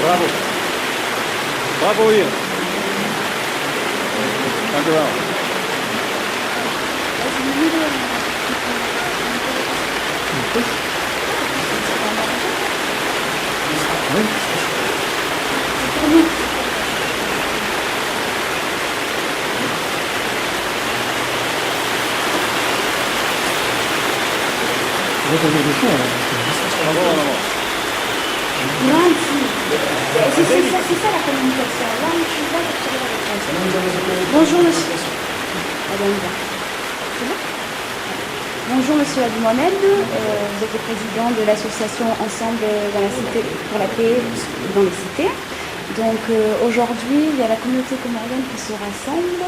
Bravo. Bravo, Ian. Dank u wel. C'est ça la communication. Là, on est là pour tirer la réponse. Bonjour monsieur. Allez, on y va. C'est bon. Bonjour monsieur Abou Mohamed, vous êtes le président de l'association Ensemble dans la Cité pour la paix dans les cités. Donc aujourd'hui, il y a la communauté comorienne qui se rassemble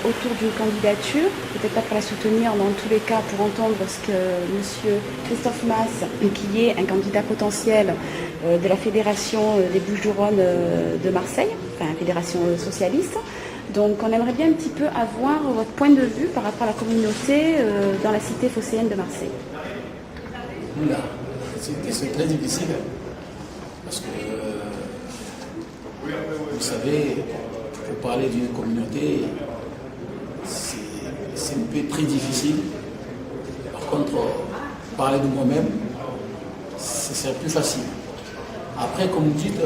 autour d'une candidature, peut-être pas pour la soutenir, mais en tous les cas pour entendre ce que monsieur Christophe Masse, qui est un candidat potentiel de la Fédération des Bouches-du-Rhône de Marseille, enfin Fédération socialiste. Donc on aimerait bien un petit peu avoir votre point de vue par rapport à la communauté dans la cité phocéenne de Marseille. Là, c'est une question très difficile parce que vous savez, pour parler d'une communauté, c'est un peu très difficile. Par contre, parler de moi-même, c'est plus facile. Après, comme vous dites,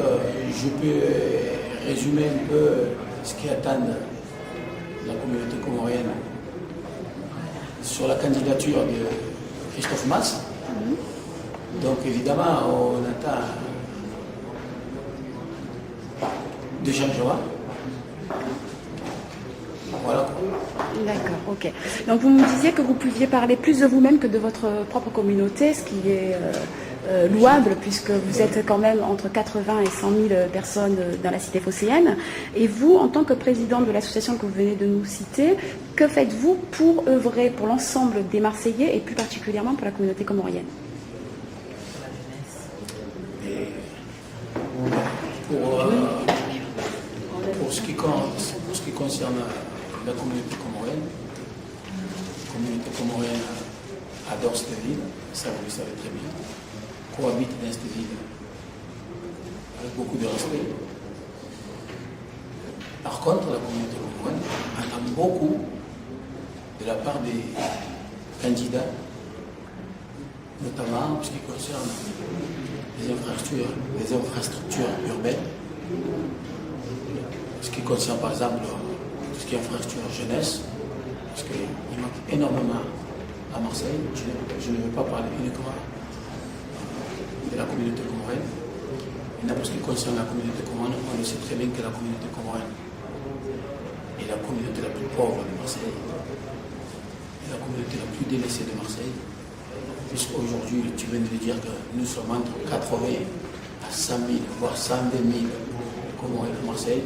je peux résumer un peu ce qui attend la communauté comorienne sur la candidature de Christophe Masse. Donc évidemment, on attend des changements. Voilà. D'accord, ok. Donc vous me disiez que vous pouviez parler plus de vous-même que de votre propre communauté, ce qui est louable puisque vous êtes quand même entre 80 et 100 000 personnes dans la cité phocéenne. Et vous, en tant que président de l'association que vous venez de nous citer, que faites-vous pour œuvrer pour l'ensemble des Marseillais et plus particulièrement pour la communauté comorienne? Pour ce qui concerne la communauté comorienne adore cette ville, ça vous le savez très bien, cohabite dans cette ville avec beaucoup de respect. Par contre, la communauté comorienne attend beaucoup de la part des candidats, notamment en ce qui concerne les infrastructures urbaines, ce qui concerne par exemple tout ce qui est infrastructure jeunesse, parce qu'il manque énormément à Marseille. Je ne veux pas parler uniquement de la communauté comorienne. Et pour ce qui concerne la communauté comorienne, on le sait très bien que la communauté comorienne est la communauté la plus pauvre de Marseille, et la communauté la plus délaissée de Marseille. Puisqu'aujourd'hui, tu viens de dire que nous sommes entre 80 à 100 000, voire 120 000 Comoriens de Marseille.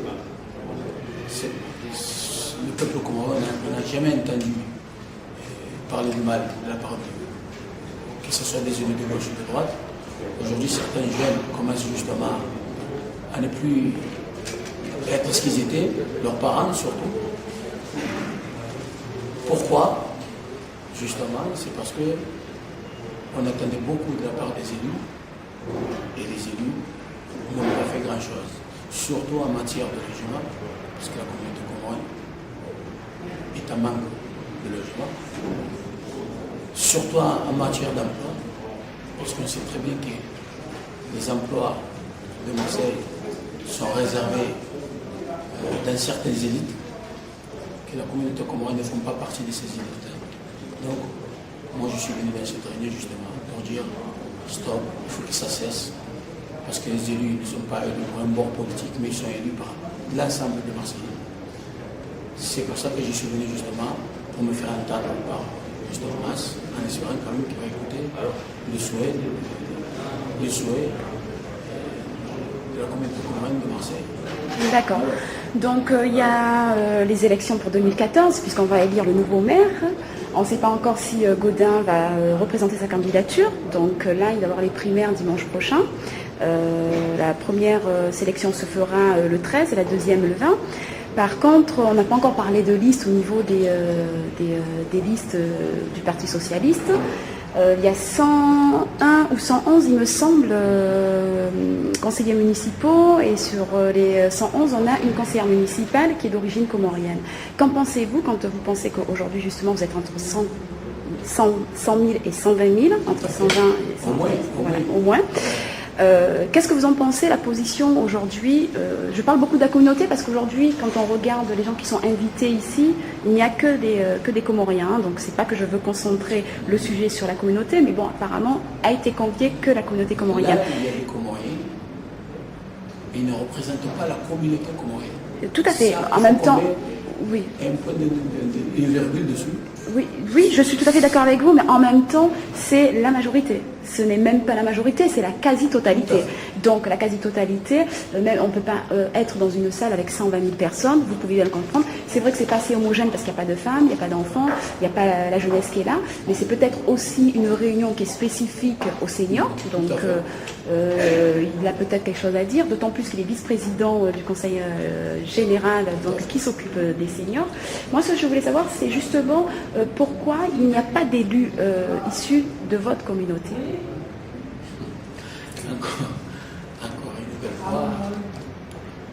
Le peuple comorien n'a jamais entendu parler du mal de la part de, que ce soit des élus de gauche ou de droite. Aujourd'hui, certains jeunes commencent justement à ne plus être ce qu'ils étaient, leurs parents surtout. Pourquoi? Justement, c'est parce que on attendait beaucoup de la part des élus, et les élus n'ont pas fait grand-chose, surtout en matière de logement, parce que la communauté comorienne est en manque de logement, surtout en matière d'emploi, parce qu'on sait très bien que les emplois de Marseille sont réservés dans certaines élites, que la communauté comorienne ne font pas partie de ces élites. Donc, moi je suis venu dans cette réunion justement pour dire stop, il faut que ça cesse, parce que les élus ne sont pas élus pour un bord politique, mais ils sont élus par l'ensemble des Marseillais. C'est pour ça que je suis venu justement pour me faire entendre par Christophe Mas, en espérant quand même qu'il va écouter les souhaits de la communauté comorienne de Marseille. D'accord. Donc il y a les élections pour 2014, puisqu'on va élire le nouveau maire. On ne sait pas encore si Gaudin va représenter sa candidature. Donc là, il va y avoir les primaires dimanche prochain. La première sélection se fera le 13 et la deuxième le 20. Par contre, on n'a pas encore parlé de liste au niveau des listes du Parti Socialiste. Il y a 101 ou 111, il me semble, conseillers municipaux, et sur les 111, on a une conseillère municipale qui est d'origine comorienne. Qu'en pensez-vous quand vous pensez qu'aujourd'hui, justement, vous êtes entre 100 000 et 120 000, entre 120 et 120 000, voilà, au moins. Qu'est-ce que vous en pensez, la position aujourd'hui? Je parle beaucoup de la communauté parce qu'aujourd'hui, quand on regarde les gens qui sont invités ici, il n'y a que des Comoriens. Donc c'est pas que je veux concentrer le sujet sur la communauté, mais bon, apparemment, a été convié que la communauté comorienne. Là, il y a des Comoriens, ils ne représentent pas la communauté comorienne. Tout à fait. En même temps, oui. Un point de virgule dessus. Oui, je suis tout à fait d'accord avec vous, mais en même temps, c'est la majorité. Ce n'est même pas la majorité, c'est la quasi-totalité. Donc la quasi-totalité, même on ne peut pas être dans une salle avec 120 000 personnes, vous pouvez bien le comprendre. C'est vrai que c'est pas assez homogène parce qu'il n'y a pas de femmes, il n'y a pas d'enfants, il n'y a pas la jeunesse qui est là, mais c'est peut-être aussi une réunion qui est spécifique aux seniors. Donc il a peut-être quelque chose à dire, d'autant plus qu'il est vice-président du conseil général donc, qui s'occupe des seniors. Moi, ce que je voulais savoir, c'est justement pourquoi il n'y a pas d'élus issus de votre communauté. Encore une nouvelle fois,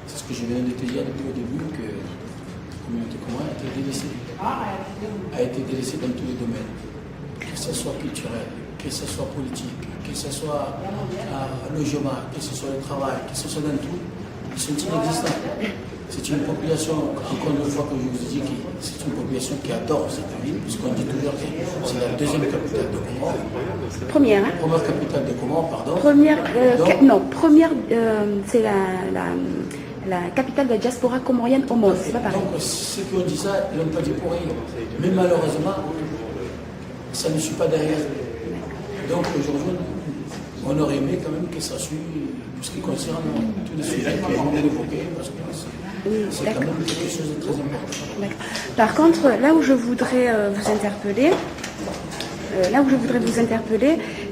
c'est ce que je viens de te dire depuis le début, que la communauté comorienne a été délaissée dans tous les domaines, que ce soit culturel, que ce soit politique, que ce soit logement, que ce soit le travail, que ce soit dans tout, ils sont inexistants. C'est une population, encore une fois que je vous dis, c'est une population qui adore cette ville, puisqu'on dit toujours que c'est la deuxième capitale de Comores. Première, hein? Première capitale de Comores, pardon. Première, c'est la capitale de la diaspora comorienne au monde, c'est pas pareil. Donc ceux qui ont dit ça, ils l'ont pas dit pour rien. Mais malheureusement, ça ne suit pas derrière. Donc aujourd'hui, on aurait aimé quand même que ça suive tout ce qui concerne tous les sujets que vous venez d'évoquer, parce que c'est quand même quelque chose de très important. Par contre, là où je voudrais vous interpeller,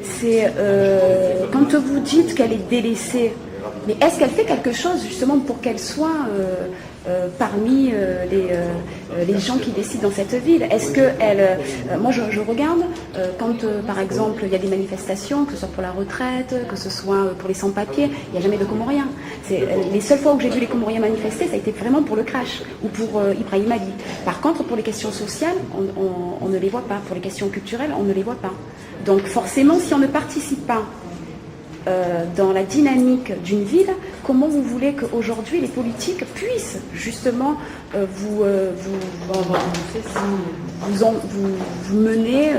c'est quand vous dites qu'elle est délaissée, mais est-ce qu'elle fait quelque chose justement pour qu'elle soit parmi les gens qui décident dans cette ville? Est-ce qu'elle... moi, je regarde, quand par exemple, il y a des manifestations, que ce soit pour la retraite, que ce soit pour les sans-papiers, il n'y a jamais de Comoriens. Les seules fois où j'ai vu les Comoriens manifester, ça a été vraiment pour le crash ou pour Ibrahim Ali. Par contre, pour les questions sociales, on ne les voit pas. Pour les questions culturelles, on ne les voit pas. Donc forcément, si on ne participe pas dans la dynamique d'une ville, comment vous voulez qu'aujourd'hui les politiques puissent justement vous mener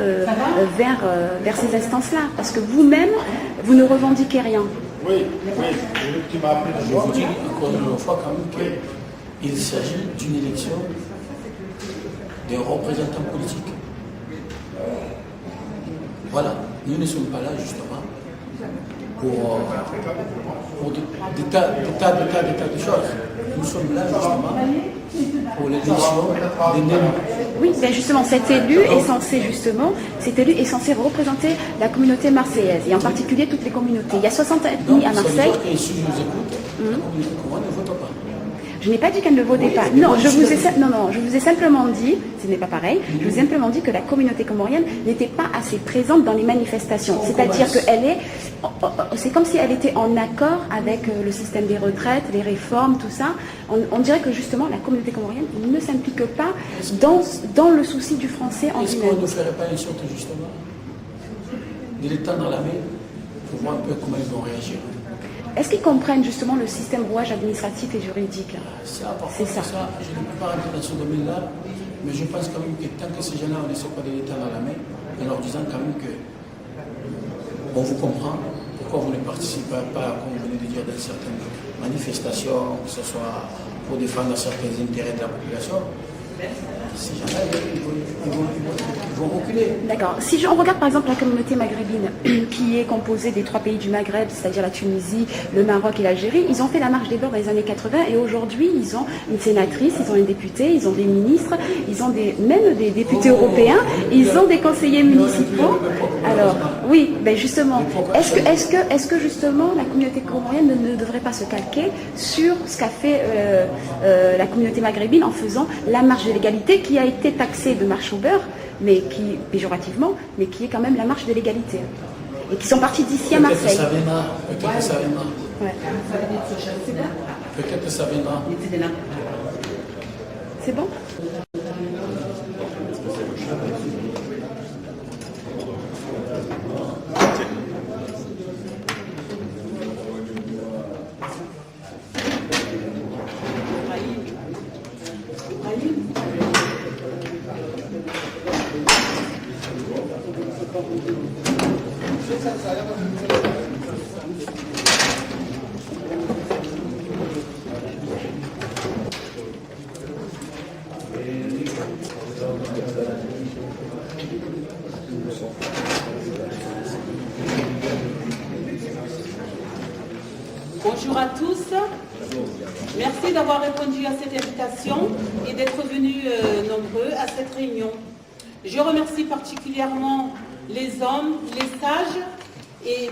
vers ces instances-là? Parce que vous-même, vous ne revendiquez rien. Oui, tu m'as appris Je vous dis encore une fois quand même qu'il s'agit d'une élection des représentants politiques. Voilà, nous ne sommes pas là justement pour des tas de choses. Nous sommes là justement pour l'élection des membres. Oui, ben justement, cet élu est censé représenter la communauté marseillaise, et en particulier toutes les communautés. Il y a 60 ethnies à Marseille. Ça veut dire que si je vous écoute, la communauté comorienne ne vote pas. Je n'ai pas dit qu'elle ne votait pas. Non, je vous ai simplement dit, ce n'est pas pareil, je vous ai simplement dit que la communauté comorienne n'était pas assez présente dans les manifestations. C'est-à-dire c'est comme si elle était en accord avec le système des retraites, les réformes, tout ça. On dirait que justement la communauté comorienne ne s'implique pas dans le souci du français en Est-ce lui-même. qu'on ne ferait pas une sorte justement de l'étendre la main pour voir un peu comment ils vont réagir? Est-ce qu'ils comprennent justement le système rouage administratif et juridique? C'est ça. Je ne peux pas rentrer dans ce domaine-là, mais je pense quand même que tant que ces gens-là, on ne sait pas de l'étendre la main, en leur disant quand même que on vous comprend, pourquoi vous ne participez pas, comme vous venez de dire, dans certaines manifestations, que ce soit pour défendre certains intérêts de la population. Ces gens-là, ils vont reculer. D'accord. Si on regarde par exemple la communauté maghrébine, qui est composée des 3 pays du Maghreb, c'est-à-dire la Tunisie, le Maroc et l'Algérie, ils ont fait la marche des Beurs dans les années 80 et aujourd'hui ils ont une sénatrice, ils ont un député, ils ont des ministres, ils ont même des députés européens, ils ont des conseillers municipaux. Alors, oui, ben justement, est-ce que justement la communauté comorienne ne devrait pas se calquer sur ce qu'a fait la communauté maghrébine en faisant la marche de l'égalité qui a été taxée de marche au beurre, mais qui, péjorativement, mais qui est quand même la marche de l'égalité. Et qui sont partis d'ici à Marseille. Peut-être que ça viendra. Ouais. Peut-être que ça viendra. C'est bon? Bonjour à tous. Merci d'avoir répondu à cette invitation et d'être venus nombreux à cette réunion. Je remercie particulièrement les hommes, les sages et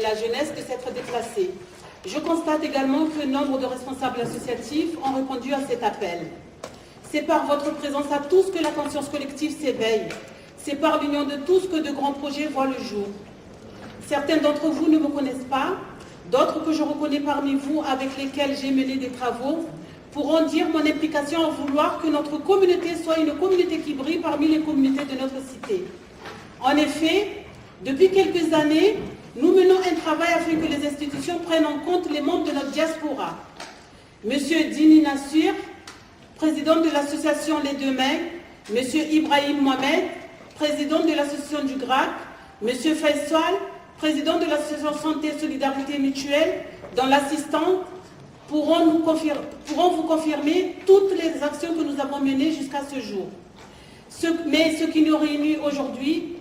la jeunesse de s'être déplacés. Je constate également que nombre de responsables associatifs ont répondu à cet appel. C'est par votre présence à tous que la conscience collective s'éveille. C'est par l'union de tous que de grands projets voient le jour. Certains d'entre vous ne me connaissent pas, d'autres que je reconnais parmi vous avec lesquels j'ai mené des travaux pourront dire mon implication à vouloir que notre communauté soit une communauté qui brille parmi les communautés de notre cité. En effet, depuis quelques années, nous menons un travail afin que les institutions prennent en compte les membres de notre diaspora. Monsieur Dini Nassir, président de l'association Les Deux Mains, Monsieur Ibrahim Mohamed, président de l'association du GRAC, Monsieur Faisal, président de l'association Santé et Solidarité Mutuelle, dont l'assistante, pourront vous confirmer toutes les actions que nous avons menées jusqu'à ce jour. Mais ce qui nous réunit aujourd'hui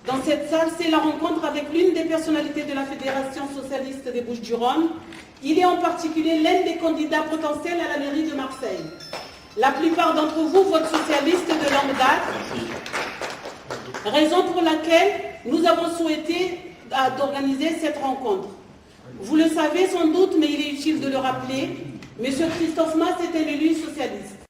dans cette salle, c'est la rencontre avec l'une des personnalités de la Fédération socialiste des Bouches-du-Rhône. Il est en particulier l'un des candidats potentiels à la mairie de Marseille. La plupart d'entre vous votent socialiste de longue date, raison pour laquelle nous avons souhaité d'organiser cette rencontre. Vous le savez sans doute, mais il est utile de le rappeler, M. Christophe Mas est un élu socialiste.